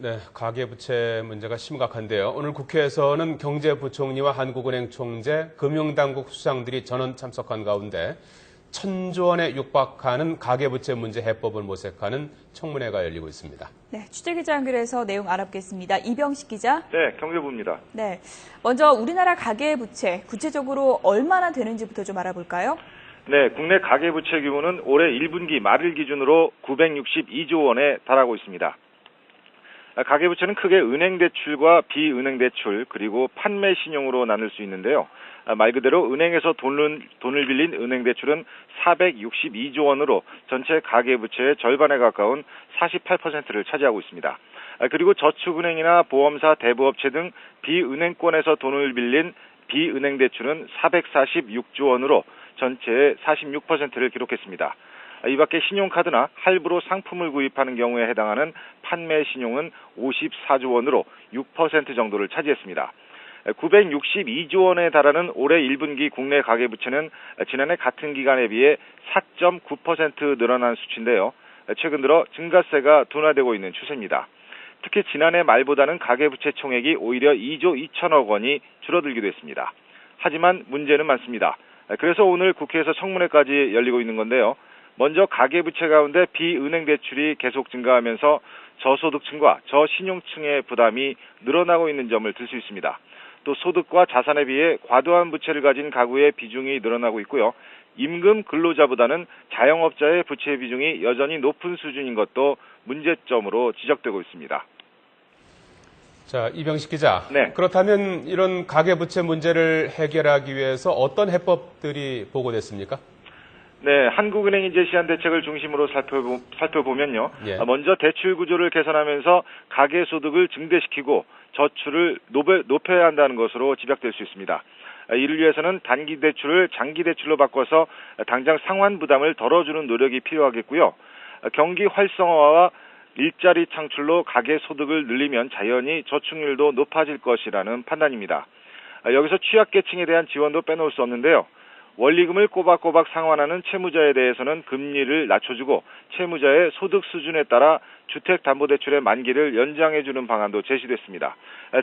네, 가계부채 문제가 심각한데요. 오늘 국회에서는 경제부총리와 한국은행 총재, 금융당국 수장들이 전원 참석한 가운데 1,000조 원에 육박하는 가계부채 문제 해법을 모색하는 청문회가 열리고 있습니다. 네, 취재기자 연결해서 내용 알아보겠습니다. 이병식 기자. 네, 경제부입니다. 네, 먼저 우리나라 가계부채 구체적으로 얼마나 되는지부터 좀 알아볼까요? 네, 국내 가계부채 규모는 올해 1분기 말을 기준으로 962조 원에 달하고 있습니다. 가계부채는 크게 은행 대출과 비은행 대출 그리고 판매 신용으로 나눌 수 있는데요. 말 그대로 은행에서 돈을 빌린 은행 대출은 462조 원으로 전체 가계부채의 절반에 가까운 48%를 차지하고 있습니다. 그리고 저축은행이나 보험사, 대부업체 등 비은행권에서 돈을 빌린 비은행 대출은 446조 원으로 전체의 46%를 기록했습니다. 이 밖에 신용카드나 할부로 상품을 구입하는 경우에 해당하는 판매 신용은 54조 원으로 6% 정도를 차지했습니다. 962조 원에 달하는 올해 1분기 국내 가계부채는 지난해 같은 기간에 비해 4.9% 늘어난 수치인데요. 최근 들어 증가세가 둔화되고 있는 추세입니다. 특히 지난해 말보다는 가계부채 총액이 오히려 2조 2천억 원이 줄어들기도 했습니다. 하지만 문제는 많습니다. 그래서 오늘 국회에서 청문회까지 열리고 있는 건데요. 먼저 가계부채 가운데 비은행 대출이 계속 증가하면서 저소득층과 저신용층의 부담이 늘어나고 있는 점을 들 수 있습니다. 또 소득과 자산에 비해 과도한 부채를 가진 가구의 비중이 늘어나고 있고요. 임금 근로자보다는 자영업자의 부채 비중이 여전히 높은 수준인 것도 문제점으로 지적되고 있습니다. 자, 이병식 기자. 네. 그렇다면 이런 가계부채 문제를 해결하기 위해서 어떤 해법들이 보고됐습니까? 네, 한국은행이 제시한 대책을 중심으로 살펴보면요. 예. 먼저 대출 구조를 개선하면서 가계소득을 증대시키고 저출을 높여야 한다는 것으로 집약될 수 있습니다. 이를 위해서는 단기 대출을 장기 대출로 바꿔서 당장 상환 부담을 덜어주는 노력이 필요하겠고요. 경기 활성화와 일자리 창출로 가계소득을 늘리면 자연히 저축률도 높아질 것이라는 판단입니다. 여기서 취약계층에 대한 지원도 빼놓을 수 없는데요. 원리금을 꼬박꼬박 상환하는 채무자에 대해서는 금리를 낮춰주고 채무자의 소득 수준에 따라 주택담보대출의 만기를 연장해주는 방안도 제시됐습니다.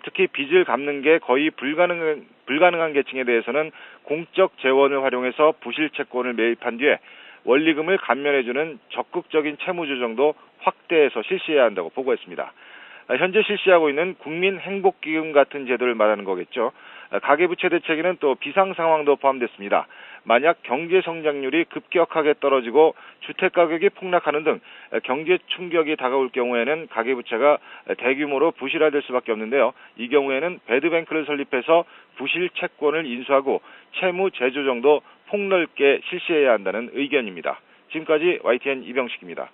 특히 빚을 갚는 게 거의 불가능한 계층에 대해서는 공적 재원을 활용해서 부실채권을 매입한 뒤에 원리금을 감면해주는 적극적인 채무조정도 확대해서 실시해야 한다고 보고했습니다. 현재 실시하고 있는 국민행복기금 같은 제도를 말하는 거겠죠. 가계부채 대책에는 또 비상상황도 포함됐습니다. 만약 경제성장률이 급격하게 떨어지고 주택가격이 폭락하는 등 경제 충격이 다가올 경우에는 가계부채가 대규모로 부실화될 수밖에 없는데요. 이 경우에는 배드뱅크를 설립해서 부실 채권을 인수하고 채무 재조정도 폭넓게 실시해야 한다는 의견입니다. 지금까지 YTN 이병식입니다.